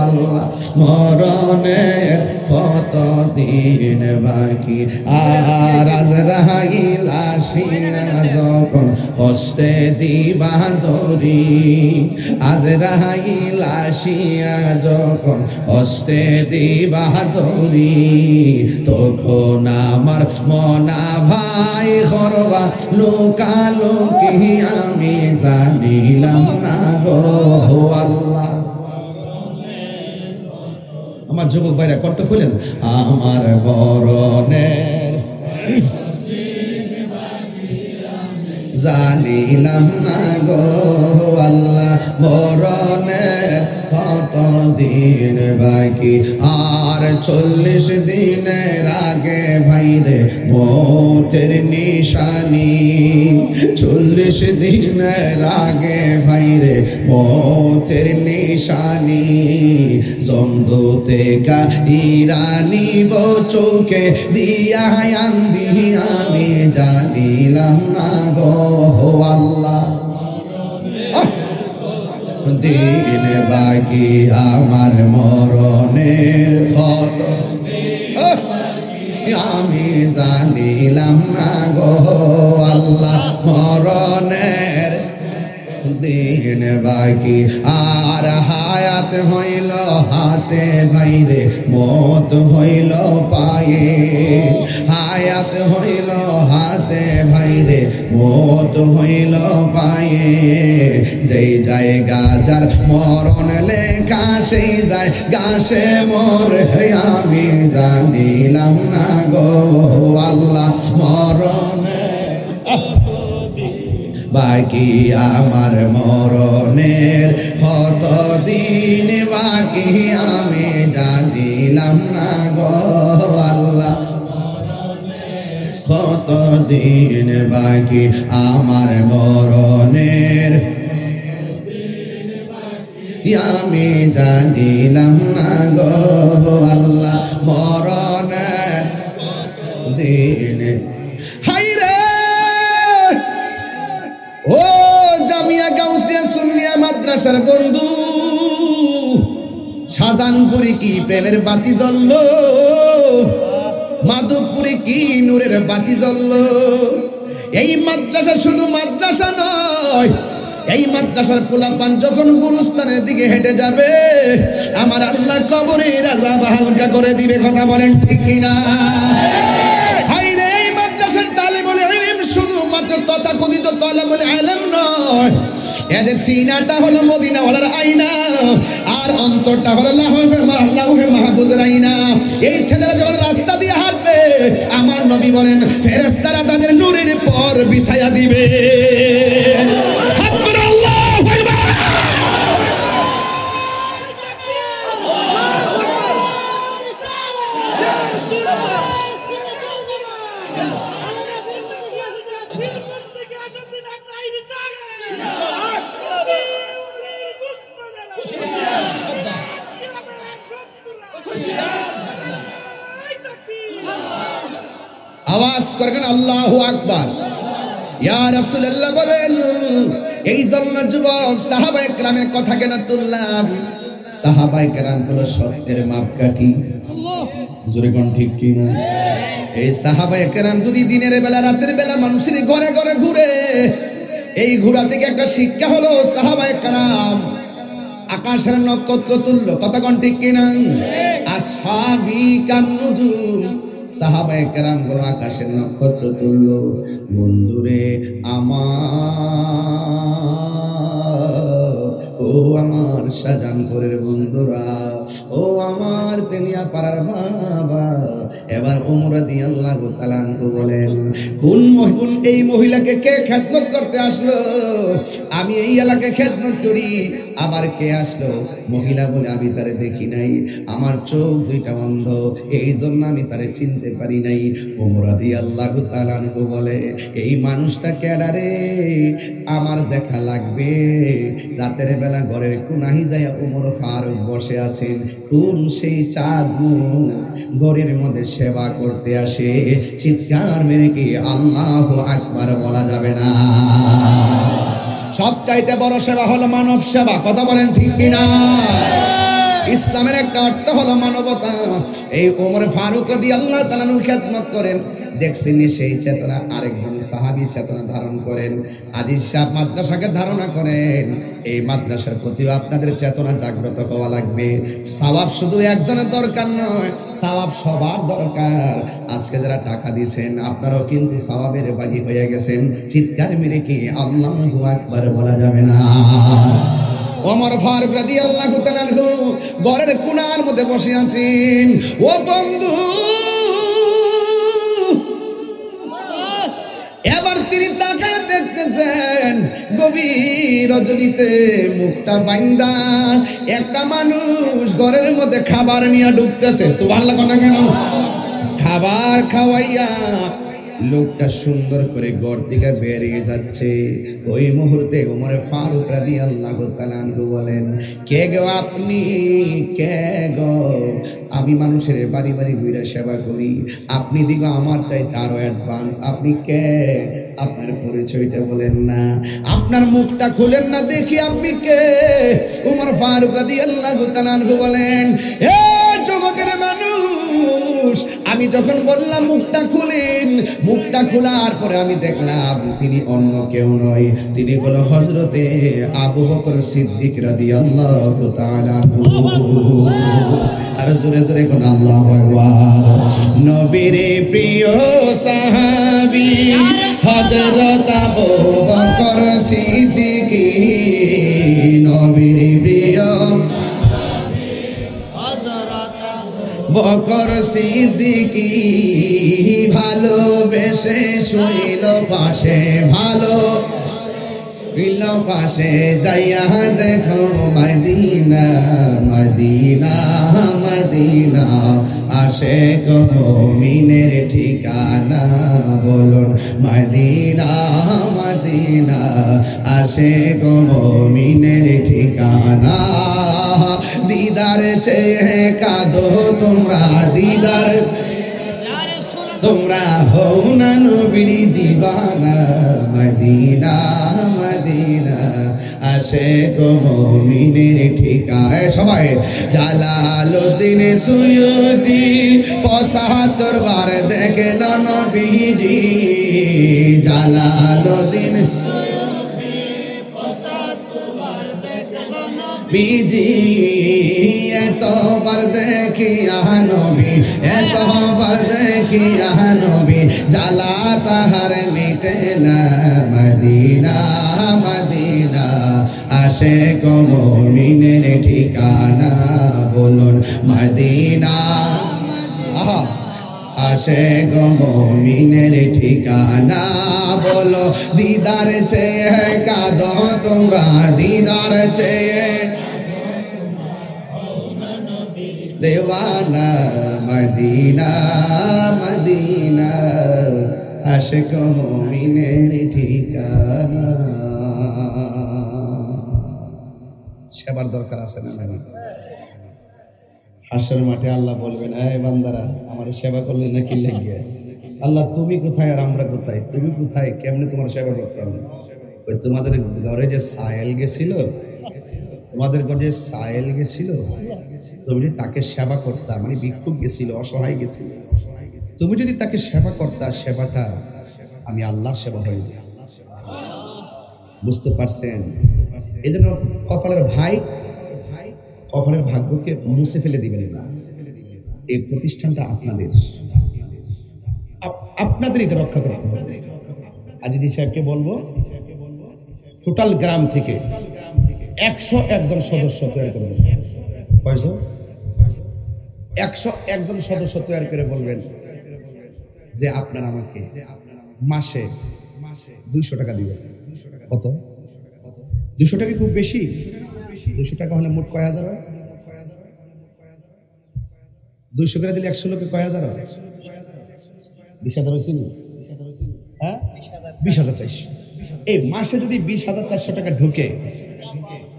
আল্লাহ, মরণের কতদিন বাকি। আর আজরাইল আসিয়া যখন হস্তে দিবা ধরি, আজরাইল আসিয়া যখন হস্তে দিবা ধরি, তখন আমার মনা ভাই হরবা লোকালোকি আমি জানিলাম না গো আল্লাহ। আমার যুবক ভাইরা কণ্ঠ খুলেন, আমার মরণের জানিলাম না গো আল্লাহ, মরণের কতদিন বাকি। আর 40 দিনের আগে ভাইরে মৌতের নিশানি, 40 দিনের আগে ভাইরে মৌতের নিশানি, জমদূতে ইরানি চোখে দিয়া আন্দি আমি জানিলাম না গো আল্লাহ, দিন বাকি আমার মরণের কত আমি জানিলাম না গো আল্লাহ, মরণের দিন বাকি। আর হায়াত হইল হাতে ভাইরে, মত হইল পায়ে, হায়াত হইল হাতে ভাইরে, মত হইল পায়ে। যেই জায়গা যার মরণ লেখা সেই যায় গাছে মোর আমি জানিলাম না গো আল্লাহ, মরণে বাকি আমার মরণের কতদিন বাকি আমি জানিলাম না গো আল্লাহ, কতদিন বাকি আমার মরণের আমি জানিলাম না গো আল্লাহ, মরণের দিন। হাইরে ও জামিয়া গাউসিয়া সুন্নিয়া মাদ্রাসার বন্ধু, শাহজাহানপুরে কি প্রেমের বাতি জ্বলল, মাধবপুরে কি নূরের বাতি জ্বলল। এই মাদ্রাসা শুধু মাদ্রাসা নয়, এই মাদ্রাসার পোলাপান যখন গুরুস্থানের দিকে হেঁটে যাবে আমার আল্লাহ কবরের আযাব হালকা করে দিবে। কথা বলেন ঠিক কিনা? হাইরে এই মাদ্রাসার তালেবুল ইলম শুধুমাত্র তথাকথিত তালেবুল ইলম নয়, এদের সিনাটা হলো মদিনাওয়ালার আয়না, আর অন্তরটা হলো লাউহে মাহফুজের আয়না। এই ছেলেরা যখন রাস্তা দিয়ে হাঁটবে আমার নবী বলেন ফেরেশতারা তাদের নূরের পর বিছায়া দিবে। আওয়াজ করবেন আল্লাহু আকবার। ইয়া রাসূলুল্লাহ বলেন, এই জন্য যুবক সাহাবায়ে কেরামের কথা কেন তুললাম? সাহাবায়ে কেরাম হলো সত্যের মাপকাঠি। জোরে কোন ঠিক কি না? এই সাহাবায়ে কেরাম যদি দিনের বেলা রাতের বেলা মানুষের ঘরে ঘরে ঘুরে, এই ঘোরা থেকে একটা শিক্ষা হলো সাহাবায়ে কেরাম আকাশের নক্ষত্র তুল্য। কথা কোন ঠিক কি না? আসহাবি কান নুজুম, সাহাবায়ে কেরাম গুলো আকাশের নক্ষত্র তুল্য। বন্ধুরে আমার, ও আমার শাহজাহানপুরের বন্ধুরা, ও আমার তেলিয়া পাড়ার বাবা, এবার ওমর রাদিয়াল্লাহু তাআলা আনহু বলেন, কোন এই মহিলাকে কে খেদমত করতে আসলো? আমি এই এলাকায় খেদমত করি। আবার কে আসলো? মহিলা বলে, আমি তারে দেখি নাই, আমার চোখ দুইটা অন্ধ, এই জন্য আমি তারে চিনতে পারি নাই। ওমর রাদিয়াল্লাহু তাআলা আনহু বলে, এই মানুষটা কেডারে? আমার দেখা লাগবে। রাতের বেলা ঘরের কোনাহি যায় ওমর ফারুক বসে আছেন, কোন সেই চাঁদ মুখ ঘরের মধ্যে সেবা করতে আসে। চিৎকার মেরে কি আল্লাহু আকবার বলা যাবে না? সবচাইতে বড় সেবা হলো মানব সেবা। কথা বলেন ঠিক কিনা? ইসলামের একটা অর্থ হলো মানবতা। এই ওমর ফারুক রাদিয়াল্লাহু তাআলা খেদমত করেন, দেখছেন সেই চেতনা আরেকজন সাহাবী চেতনা ধারণ করেন। আজিজ সাহেব মাদ্রাসাকে ধারণা করেন, এই মাদ্রাসার প্রতিও আপনাদের চেতনা জাগ্রত হওয়া লাগবে। সওয়াব শুধু একজনের দরকার নয়, সওয়াব সবার দরকার। আজকে যারা টাকা দিয়েছেন আপনারাও কিন্তু সওয়াবের ভাগী হয়ে গেছেন। চিৎকার মেরে কি আল্লাহু আকবার বলা যাবে না? ওমর ফারুক রাদিয়াল্লাহু তাআলা ঘরের কোণার মধ্যে বসে আছেন। ও বন্ধু, এবার তিনি তাকায় দেখতেছেন গভীর রজনীতে মুখটা বাইন্দা একটা মানুষ ঘরের মধ্যে খাবার নিয়ে ঢুকতেছে। সুবহানাল্লাহ কোন কেন? খাবার খাওয়াইয়া লোকটা সুন্দর করে ঘর থেকে বেরিয়ে যাচ্ছে। ওই মুহূর্তে ওমর ফারুক রাদিয়াল্লাহু তাআলা আনহু বলেন, কে গো আপনি? কে গো? আমি মানুষের বাড়ি বাড়ি ঘুরে সেবা করি, আপনি দিগো আমার চাইতে আরো অ্যাডভান্স। আপনি কে? আপনার পরিচয়টা বলেন না, আপনার মুখটা খুলেন না, দেখি আপনি কে? ওমর ফারুক রাদিয়াল্লাহু তাআলা আনহু বলেন, হে জগতের মানুষ, আমি যখন বললাম মুখটা খুলেন, মুখটা খোলার পরে আমি দেখলাম তিনি অন্য কেউ নয়, তিনি হলো হযরতে আবু বকর সিদ্দিক রাদিয়াল্লাহু তাআলা আনহু। আর জোরে জোরে কোন আল্লাহু আকবার। নবীর প্রিয় সাহাবী হযরত আবু বকর সিদ্দিক, নবীর প্রিয় বকর সিদ্দিকী, ভালোবেসে শুইল পাশে, ভালো পাশে যাইয়া দেখো মদিনা, মদিনা মদিনা আশিক মুমিনের ঠিকানা। বলুন মদিনা মদিনা আশিক মুমিনের ঠিকানা। দিদার চেয়ে কাঁদো তোমরা, দিদার তোমরা হও না নবীর দিওয়ানা। মদিনা মদিনা আশিক মুমিনের ঠিকানা। সবাই জালালউদ্দিন সুয়ুতি ৭৫ বার দেখল নবীজি। জালালউদ্দিন বিজি এতবার দেখিয়া নবী, এতবার দেখিয়া নবী, জ্বালা তাহার মিটে না। মদিনা মদিনা আশিক মুমিনের ঠিকানা। বলুন মদিনা আশিক মুমিনের ঠিকানা। বলো দিদার চেয়ে কাঁদো তোমরা, দিদার চেয়ে দেওয়ানা। মদিনা মদিনা আশিক মুমিনের ঠিকানা। সেবার দরকার আছে না? হাসরের মাঠে আল্লাহ বলবেন, এই বান্দারা আমার সেবা করলে না কি লাগিয়ে? আল্লাহ তুমি কোথায় আর আমরা কোথায়, তুমি কোথায়, কেমনে তোমার সেবা করতাম? ওই তোমাদের ঘরে যে সায়েল গেছিল, তোমাদের ঘরে যে সায়েল গেছিল, তুমি যদি তাকে সেবা করতা, মানে ভিক্ষুক গেছিল, অসহায় গেছিল, তুমি যদি তাকে সেবা করতা, সেবাটা আমি আল্লাহর সেবা হয়ে যেত। বুঝতে পারছেন? এই জন্য কপালের ভাই কপালের ভাগ্যকে মুছে ফেলে দিবেন না। এই প্রতিষ্ঠানটা আপনাদের, আপনাদের এটা রক্ষা করতে হবে। আজিজি সাহেবকে বলবো টোটাল গ্রাম থেকে 101 জন সদস্য তৈরি করবেন। কয়জন? 101 জন সদস্য তৈরি করে বলবেন যে আপনারা আমাকে মাসে 200 টাকা দিবেন। কত? 200 টাকা খুব বেশি? 200 টাকা হলে মোট কয় হাজার হয়? 200 করে দিলে 100 লোকে কয় হাজার হয়? 20,000 হয়েছে না? হ্যাঁ, 20,400। এই মাসে যদি 20,400 টাকা ঢুকে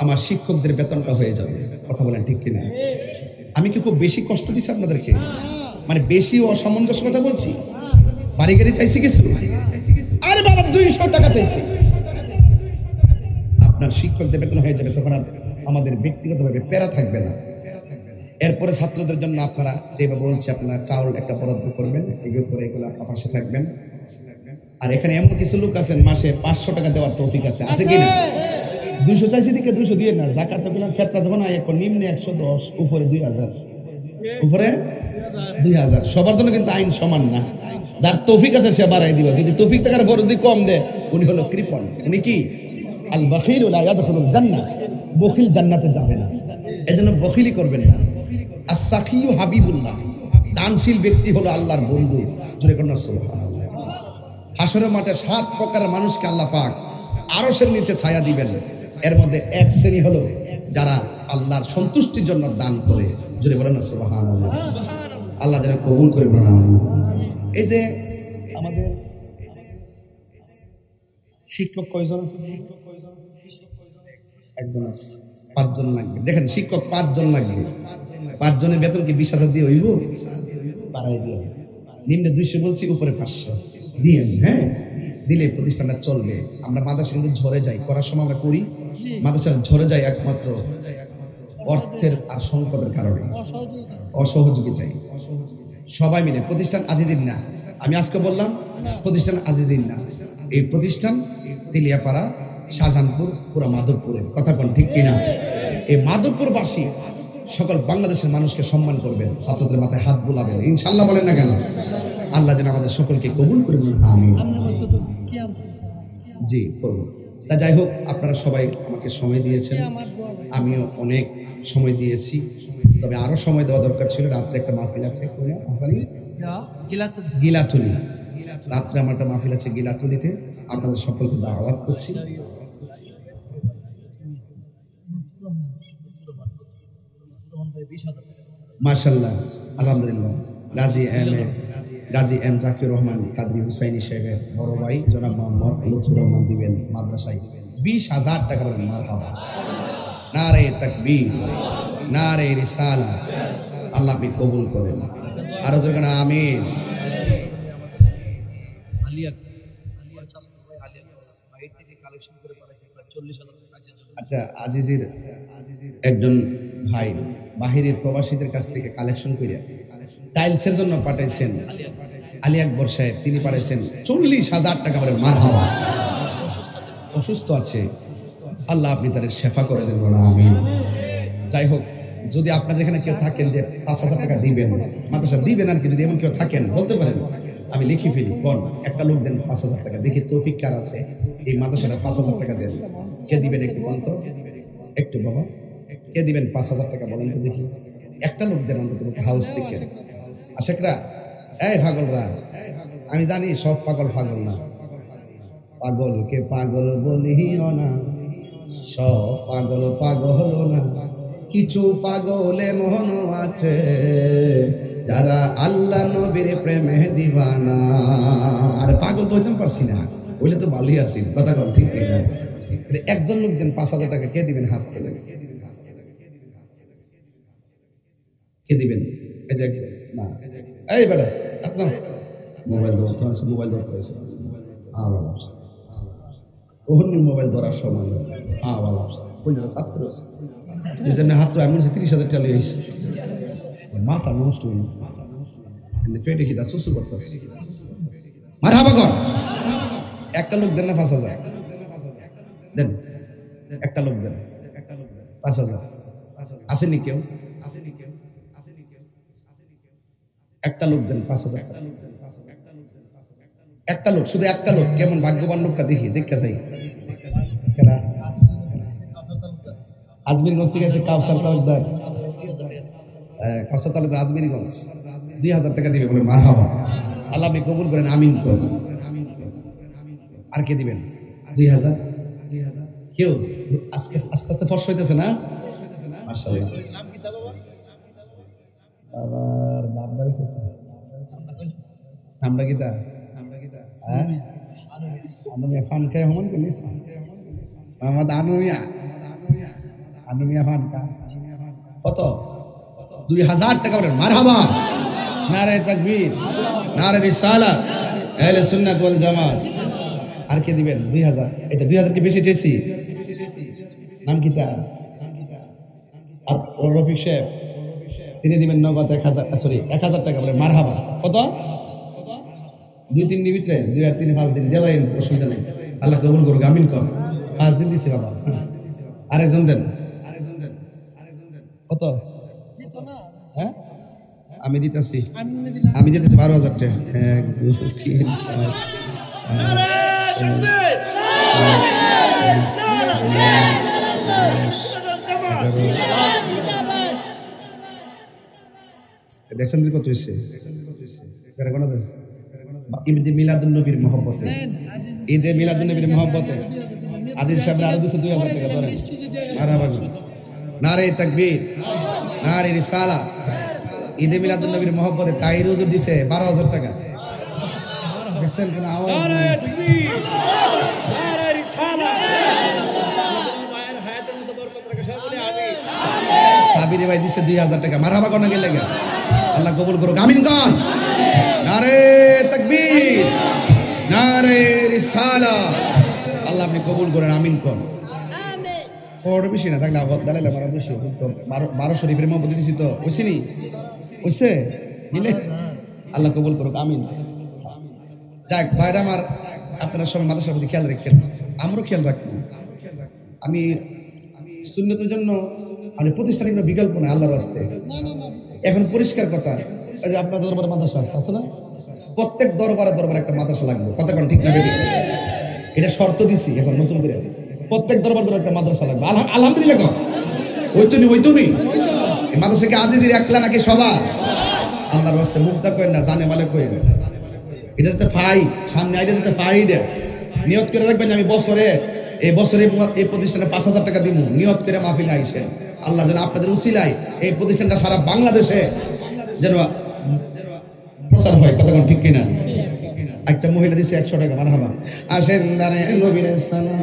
আমার শিক্ষকদের বেতনটা হয়ে যাবে। কথা বলেন ঠিক কিনা? আমি কি খুব বেশি কষ্ট দিচ্ছি আপনাদেরকে? মানে বেশি অসামঞ্জস্য কথা বলছি? বাড়ি গাড়ি চাইছি কিছু? আরে বাবা 200 টাকা চাইছি। আপনার শিক্ষকদের বেতন হয়ে যাবে, তখন আর আমাদের ব্যক্তিগতভাবে প্যারা থাকবে না। এরপরে ছাত্রদের জন্য আপনারা যেভাবে বলছি, আপনারা চাউল একটা বরাদ্দ করবেন, এগুলো করে এগুলো আপনার পাশে থাকবেন। আর এখানে এমন কিছু লোক আছেন মাসে 500 টাকা দেওয়ার তৌফিক আছে কি না? 200 চাইছি দিকে 200 দিয়ে না, জাকাত বললাম ফেতরা যখন নিম্নে 110, উপরে 2000, উপরে 2000। সবার জন্য কিন্তু আইন সমান না। যার তৌফিক আছে সে বাড়াই দিবা, যদি তৌফিক থাকার পর যদি কম দেয় উনি হলো কৃপণ। উনি কি? আল বাখিল লা ইয়াদখুলুল জান্নাহ, বখিল জান্নাতে যাবে না। এজন্য বখিলি করবেন না। আস-সাখিয়ু হাবিবুল্লাহ, দানশীল ব্যক্তি হলো আল্লাহর বন্ধু। জোরে করুন সুবহানাল্লাহ। হাশরের মাঠে 7 প্রকারের মানুষকে আল্লাহ পাক আরশের নিচে ছায়া দিবেন। এর মধ্যে এক শ্রেণী হলো যারা আল্লাহর সন্তুষ্টির জন্য দান করে। জোরে বলেন না সুবহানাল্লাহ। আল্লাহ যেন কবুল করে না। এই যে আমাদের শিক্ষক কয়জন আছে? একজন আছে। 5 জন লাগবে। দেখেন শিক্ষক 5 জন লাগবে। 5 জনের বেতন কি 20,000 দিয়ে হইব? বাড়াই দিয়ে নিম্নে 200 বলছি, উপরে 500 দিয়ে। হ্যাঁ, দিলে প্রতিষ্ঠানটা চলবে। আমরা মাদ্রাসা কিন্তু ঝরে যাই, করার সময় আমরা করি, মাদ্রাসা ঝরে যায় একমাত্র অর্থের আর সংকটের কারণে, অসহযোগিতায়। সবাই মিলে প্রতিষ্ঠান আজিজিন না, আমি আজকে বললাম প্রতিষ্ঠান আজিজিন না। এই প্রতিষ্ঠান তেলিয়াপাড়া, শাহজাহানপুর, পুরা মাধবপুরের। কথা কোন ঠিক কিনা? এই মাধবপুরবাসী সকল বাংলাদেশের মানুষকে সম্মান করবেন, ছাত্রদের মাথায় হাত বুলাবেন, ইনশাআল্লাহ। বলেন না কেন? আল্লাহ যেন আমাদের সকলকে কবুল করে বলুন আমিন। জি করব। তা যাই হোক, আপনারা সবাই আমাকে সময় দিয়েছেন, আমিও অনেক সময় দিয়েছি। তবে আরো সময় দেওয়া দরকার ছিল। রাত্রে একটা মাহফিল আছে গিলাতুলি, রাত্রে আমার একটা মাহফিল আছে গিলাতুলিতে। আপনাদের সকলকে দাওয়াত করছি। মাশাআল্লাহ, আলহামদুলিল্লাহ। গাজী এম জাকির রহমান কাদরি হুসাইনি সাহেবের বড় ভাই জনাব মোহাম্মদ লুৎফুর রহমান দিবেন মাদ্রাসায় 20,000 টাকা। বলেন মারহাবা। নারে তাকবীর, নারে রিসালা। আল্লাহ আপনি কবুল করেন। আরো যেন আমিন। আচ্ছা, আজিজের একজন ভাই বাহিরের প্রবাসীদের কাছ থেকে কালেকশন করে টাইলসের জন্য পাঠাইছেন। আলী আকবর সাহেব তিনি পাঠাইছেন 40,000 টাকা। বলেন মারহাবা। অসুস্থ আছে, আল্লাহ আপনি তাদের শেফা করে দেন না আমিন। যাই হোক, যদি আপনাদের এখানে কেউ থাকেন যে 5,000 টাকা দিবেন, মাদ্রাসা দিবেন আর কি, যদি এমন কেউ থাকেন বলতে পারেন, আমি লিখে ফেলি। কোন একটা লোক দেন 5,000 টাকা, দেখি তৌফিক কার আছে এই মাদ্রাসাটা 5,000 টাকা দেন। কে দিবেন একটু বলেন তো? একটু বাবা, কে দিবেন 5,000 টাকা বলেন তো দেখি? একটা লোক দেন অন্তত হাউস থেকে। আশেকরা, এই পাগলরা, আমি জানি সব পাগল পাগল না, পাগলকে পাগল বলিও না, সব পাগল পাগল হলো না, কিছু পাগল এমন আছে যারা আল্লাহ নবীর প্রেমে দিবানা। আর পাগল তো হইতে পারছি না, বলে তো ভালোই আছি। কথা কন ঠিক না? একজন লোক দেন 5,000 টাকা। কে দিবেন? হাত তোলেন। কে দিবেন? এই যে একজন না, এই বেটা আপনার মোবাইল ধরো তো আছে, মোবাইল ধরতে হয়েছে আওয়াল আফসা ওহন মোবাইল ধরার সময় আওয়াল আফসা কইটা ছাত্র আছে যে জন্য হাত তো এমন 30,000 টাকা লইছে মাথা নষ্ট হয়ে গেছে এনে ফেটে কি দা সুসু করতেছে মারহাবা কর একটা লোক দেন না 5,000 দেন একটা লোক দেন 5,000 আসেনি কেউ একটা লোক দেন 5,000 একটা লোক শুধু একটা লোক কেমন ভাগ্যবান লোকটা দেখি দেখতে যাই কেনা আজমিরগঞ্জ থেকে আছে কাউসার তালুকদার কাউসার তালুকদার আজমিরগঞ্জ 2,000 টাকা দিবে বলে মারহাবা আল্লাহ আপনি কবুল করেন আমিন করুন আর কে দিবেন 2,000 কেউ আজকে আস্তে আস্তে ফর্স হইতেছে না মাশাআল্লাহ আবার বাপ দাঁড়িয়েছে আমরা কি তা হ্যাঁ আনুমিয়া ফান খায় হমন করিস আমাদের আনুমিয়া ফান কত 2,000 টাকা বলেন মারহাবা নারে তাকবীর নারে রিসালাত আহলে সুন্নাত ওয়াল জামাত আর কে দিবেন 2,000 এটা 2,000 কি বেশি টেসি নাম কি তা আর রফিক সাহেব তিনি দিবেন নগদ 1,000 সরি 1,000 টাকা বলে মারহাবা কত 2-3 দিন ভিতরে 2 আর 3 5 দিন দেলাইন অসুবিধা নেই আল্লাহ কবুল করুক আমিন কর 5 দিন দিছি বাবা আরেকজন দেন কত হ্যাঁ আমি দিতেছি 12,000 টাকা 1 2 3 4 দেখছেন কত হয়েছে ঈদে মিলাদুন নবীর মহব্বতে ঈদে মিলাদুন নবীর মহব্বতে আদিল সাহেব আরো দিচ্ছে 2,000 টাকা ধরেন মারহাবা নারে তাকবীর নারে রিসালাত ঈদে মিলাদুন নবীর মহব্বতে তাইর হুজুর দিছে 12,000 টাকা দেখছেন কোন আওয়াজ নারে তাকবীর নারে রিসালাত মায়ের হায়াতের মধ্যে বরকত রাখে সবাই বলি আমিন সাবির ভাই দিছে 2,000 টাকা মারহাবা কোন গেলে লাগা আল্লাহ কবুল করুক আমিন কোন নারে তাকবীর নারে রিসালাত আল্লাহ আপনি কবুল করেন আমিন কোন আমিন ফোর বেশি না থাকলে আবাদ দালালে মারা বেশি কিন্তু 12 শরীফের মহব্বত দিছি তো হইছেনি হইছে মিলে আল্লাহ কবুল করুক আমিন দেখ ভাইরা আমার আপনারা সবাই মাদ্রাসার প্রতি খেয়াল রাখেন আমরাও খেয়াল রাখবো আমি সুন্নতের জন্য আমি প্রতিষ্ঠানের কোনো বিকল্প না আল্লাহর রাস্তায় এখন পরিষ্কার কথা এই যে আপনার দরবারে মাদ্রাসা আছে না প্রত্যেক দরবারে একটা মাদ্রাসা লাগবে কথা কোন ঠিক না বেটি এটা শর্ত দিছি এখন নতুন করে প্রত্যেক দরবারে একটা মাদ্রাসা লাগবে আলহামদুলিল্লাহ হইতো নি এই মাদ্রাসা কি আজিদের একলা নাকি সবার আল্লাহর রাস্তায় মুক্তা করেন না জানে মালে করেন এটা যাতে ফাই সামনে আইলে যাতে ফাইড নিয়ত করে রাখবেন আমি এই বছরে এই প্রতিষ্ঠানে 5,000 টাকা দিব নিয়ত করে মাহফিলে আইসেন আল্লাহ যেন আপনাদের উসিলায় এই প্রতিষ্ঠানটা সারা বাংলাদেশে যেন প্রচার হয় কতক্ষণ ঠিক কিনা একটা মহিলা দিছে 100 টাকা মারহাবা আসেন দানে নবীর সালাম